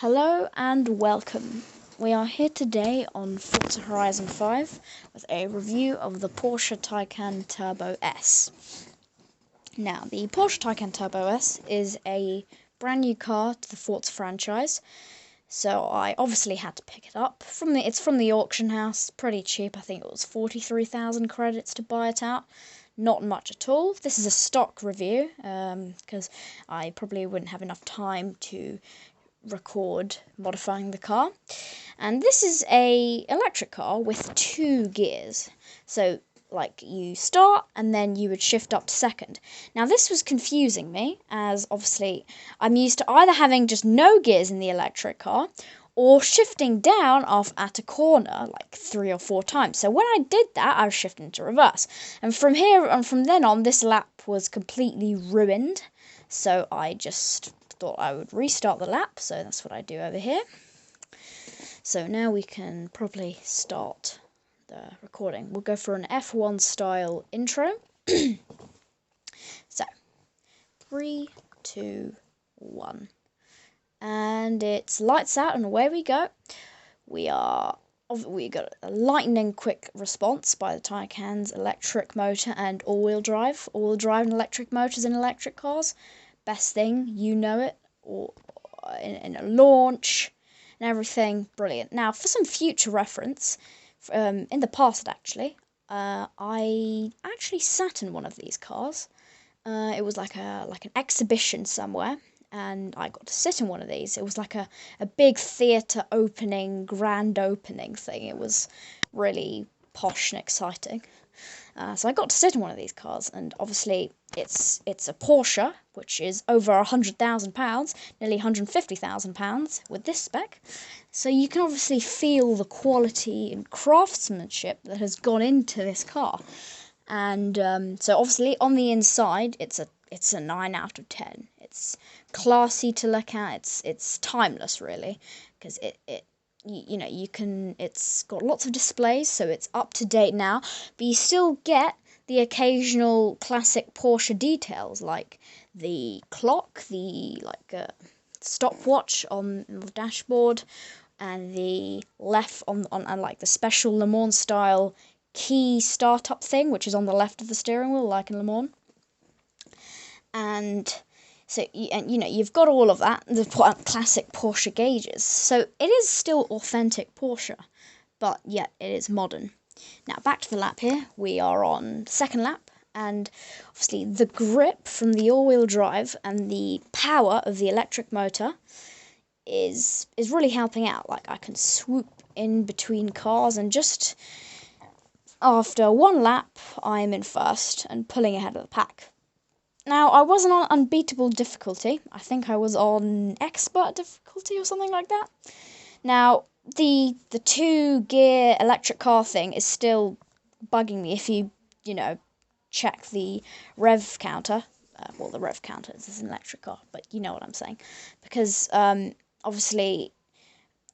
Hello and welcome. We are here today on Forza Horizon 5 with a review of the Porsche Taycan Turbo S. Now, the Porsche Taycan Turbo S is a brand new car to the Forza franchise, so I obviously had to pick it up. It's from the auction house, pretty cheap. I think it was 43,000 credits to buy it out. Not much at all. This is a stock review, because I probably wouldn't have enough time to record modifying the car. And this is a electric car with 2 gears, so like you start and then you would shift up to second. Now this was confusing me, as obviously I'm used to either having just no gears in the electric car or shifting down off at a corner like 3 or 4 times. So when I did that, I was shifting to reverse, and from then on this lap was completely ruined. So I just thought I would restart the lap, so that's what I do over here. So now we can probably start the recording. We'll go for an F1 style intro. So 3, 2, 1, and it's lights out and away we go. We got a lightning quick response by the Taycan's electric motor and all-wheel drive. All-wheel drive and electric motors in electric cars, best thing, you know it, or in a launch and everything, brilliant. Now, for some future reference, in the past actually, I actually sat in one of these cars. It was like an exhibition somewhere, and I got to sit in one of these. It was like a big theatre opening, grand opening thing. It was really posh and exciting. So I got to sit in one of these cars, and obviously it's a Porsche, which is over £100,000, nearly £150,000 with this spec. So you can obviously feel the quality and craftsmanship that has gone into this car. And so obviously on the inside, it's a 9 out of 10. It's classy to look at. It's timeless, really, because it's got lots of displays, so it's up to date now, but you still get the occasional classic Porsche details, like the clock, the stopwatch on the dashboard, and the left on like the special Le Mans style key startup thing, which is on the left of the steering wheel, like in Le Mans. And so, you've got all of that, the classic Porsche gauges. So it is still authentic Porsche, but yet it is modern. Now, back to the lap here. We are on second lap, and obviously the grip from the all-wheel drive and the power of the electric motor is really helping out. Like, I can swoop in between cars, and just after one lap, I'm in first and pulling ahead of the pack. Now, I wasn't on unbeatable difficulty. I think I was on expert difficulty or something like that. Now, the 2-gear electric car thing is still bugging me if you check the rev counter. Well, the rev counter is an electric car, but you know what I'm saying. Because, obviously,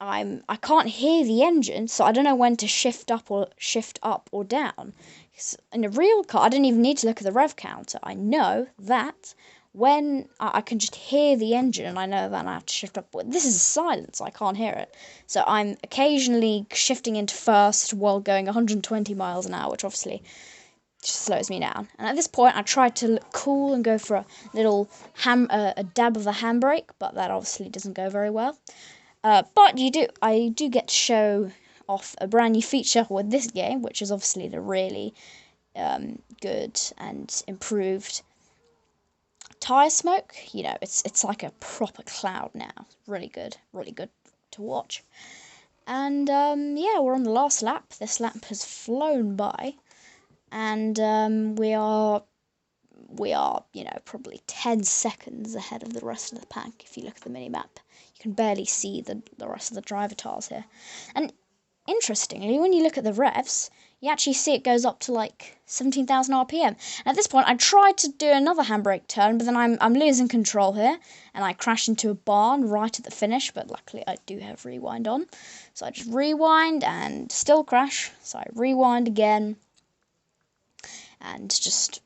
I can't hear the engine, so I don't know when to shift up or down. In a real car, I didn't even need to look at the rev counter. I know that when I can just hear the engine, and I know that I have to shift up. This is silence, I can't hear it. So I'm occasionally shifting into first while going 120 miles an hour, which obviously just slows me down. And at this point, I tried to look cool and go for a little a dab of the handbrake, but that obviously doesn't go very well. But I do get to show off a brand new feature with this game, which is obviously the really good and improved tire smoke. It's like a proper cloud now. Really good to watch. And yeah, we're on the last lap. This lap has flown by, and we are probably 10 seconds ahead of the rest of the pack. If you look at the mini map, you can barely see the rest of the driver tires here. And interestingly, when you look at the revs, you actually see it goes up to like 17,000 RPM. And at this point, I tried to do another handbrake turn, but then I'm losing control here, and I crash into a barn right at the finish, but luckily I do have rewind on. So I just rewind and still crash, so I rewind again, and just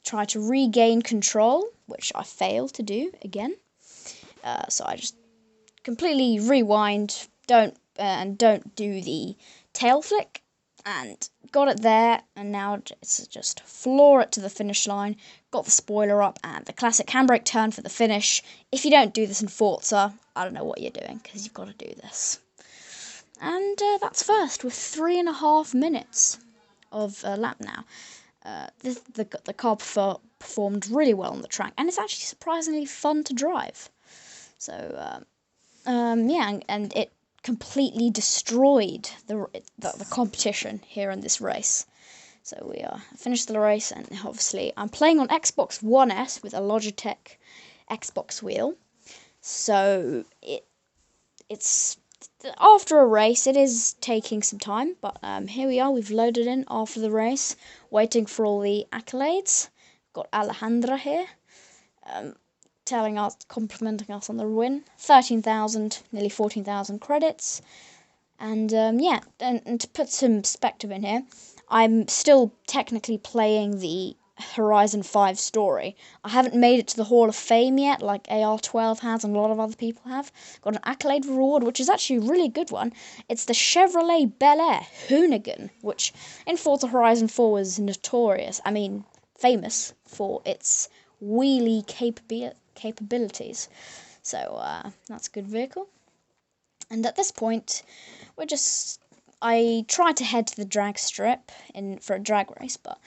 try to regain control, which I fail to do again. So I just completely rewind, don't do the tail flick, and got it there, and now it's just floor it to the finish line, got the spoiler up, and the classic handbrake turn for the finish. If you don't do this in Forza, I don't know what you're doing, because you've got to do this. And that's first, with 3.5 minutes of lap now. The car performed really well on the track, and it's actually surprisingly fun to drive. So, yeah, and it completely destroyed the competition here in this race. So we finished the race, and obviously I'm playing on Xbox One S with a Logitech Xbox wheel. So it's after a race, it is taking some time, but here we are. We've loaded in after the race, waiting for all the accolades. Got Alejandra here, complimenting us on the win. 13,000, nearly 14,000 credits. And yeah, and to put some perspective in here, I'm still technically playing the Horizon 5 story. I haven't made it to the Hall of Fame yet, like AR12 has and a lot of other people have. Got an accolade reward, which is actually a really good one. It's the Chevrolet Bel Air Hoonigan, which in Forza Horizon 4 was notorious. I mean, famous for its wheelie capabilities. So that's a good vehicle. And at this point, I tried to head to the drag strip for a drag race, but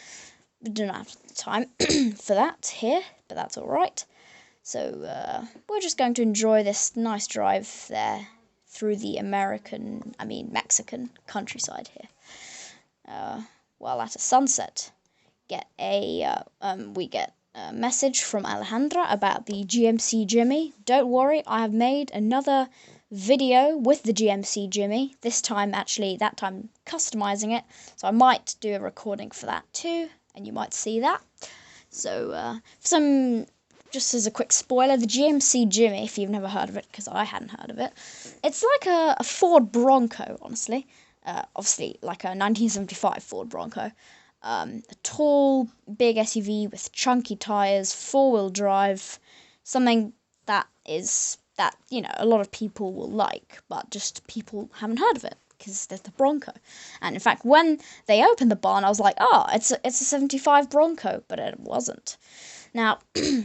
we didn't have the time for that here, but that's alright. So we're just going to enjoy this nice drive there through the Mexican countryside here. While at a sunset, we get a message from Alejandra about the GMC Jimmy. Don't worry, I have made another video with the GMC Jimmy. That time customizing it. So I might do a recording for that too, and you might see that. So just as a quick spoiler, the GMC Jimmy, if you've never heard of it, because I hadn't heard of it, it's like a Ford Bronco, honestly. Obviously, like a 1975 Ford Bronco. A tall, big SUV with chunky tyres, 4-wheel drive, something that a lot of people will like, but just people haven't heard of it because there's the Bronco. And in fact, when they opened the barn, I was like, oh, it's a 75 Bronco, but it wasn't. Now, we've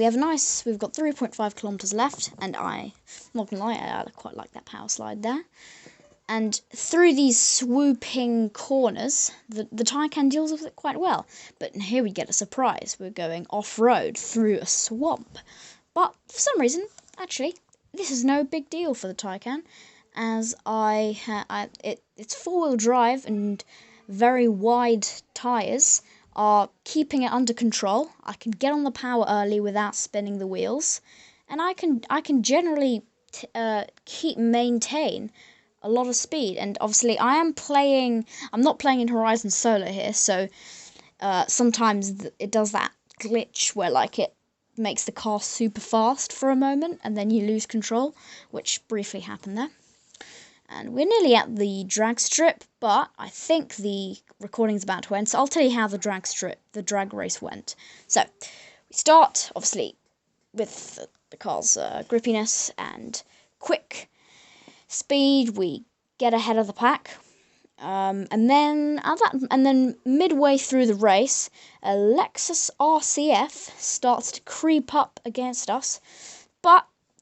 got 3.5 kilometers left, and I'm not gonna lie, I quite like that power slide there. And through these swooping corners, the Taycan deals with it quite well. But here we get a surprise. We're going off-road through a swamp. But for some reason, actually, this is no big deal for the Taycan, as it's 4-wheel drive and very wide tyres are keeping it under control. I can get on the power early without spinning the wheels, and I can generally maintain a lot of speed. And obviously I'm not playing in Horizon Solo here, so sometimes it does that glitch where like it makes the car super fast for a moment and then you lose control, which briefly happened there. And we're nearly at the drag strip, but I think the recording's about to end, so I'll tell you how the drag race went. So we start obviously with the car's grippiness and quick speed. We get ahead of the pack, and then midway through the race, a Lexus RCF starts to creep up against us.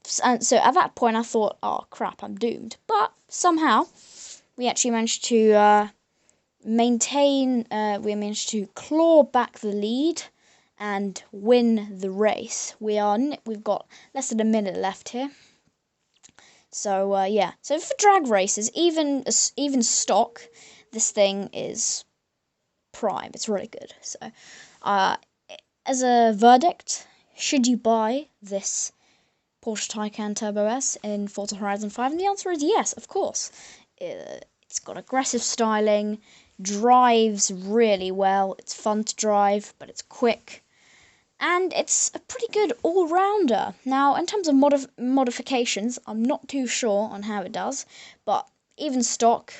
So at that point, I thought, oh crap, I'm doomed. But somehow, we actually managed to we managed to claw back the lead and win the race. We've got less than a minute left here. So yeah, so for drag races, even stock, this thing is prime. It's really good. So, as a verdict, should you buy this Porsche Taycan Turbo S in Forza Horizon 5? And the answer is yes, of course. It's got aggressive styling, drives really well. It's fun to drive, but it's quick. And it's a pretty good all-rounder. Now, in terms of modifications, I'm not too sure on how it does, but even stock,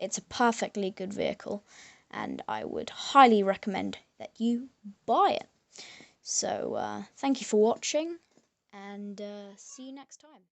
it's a perfectly good vehicle, and I would highly recommend that you buy it. So, thank you for watching, and see you next time.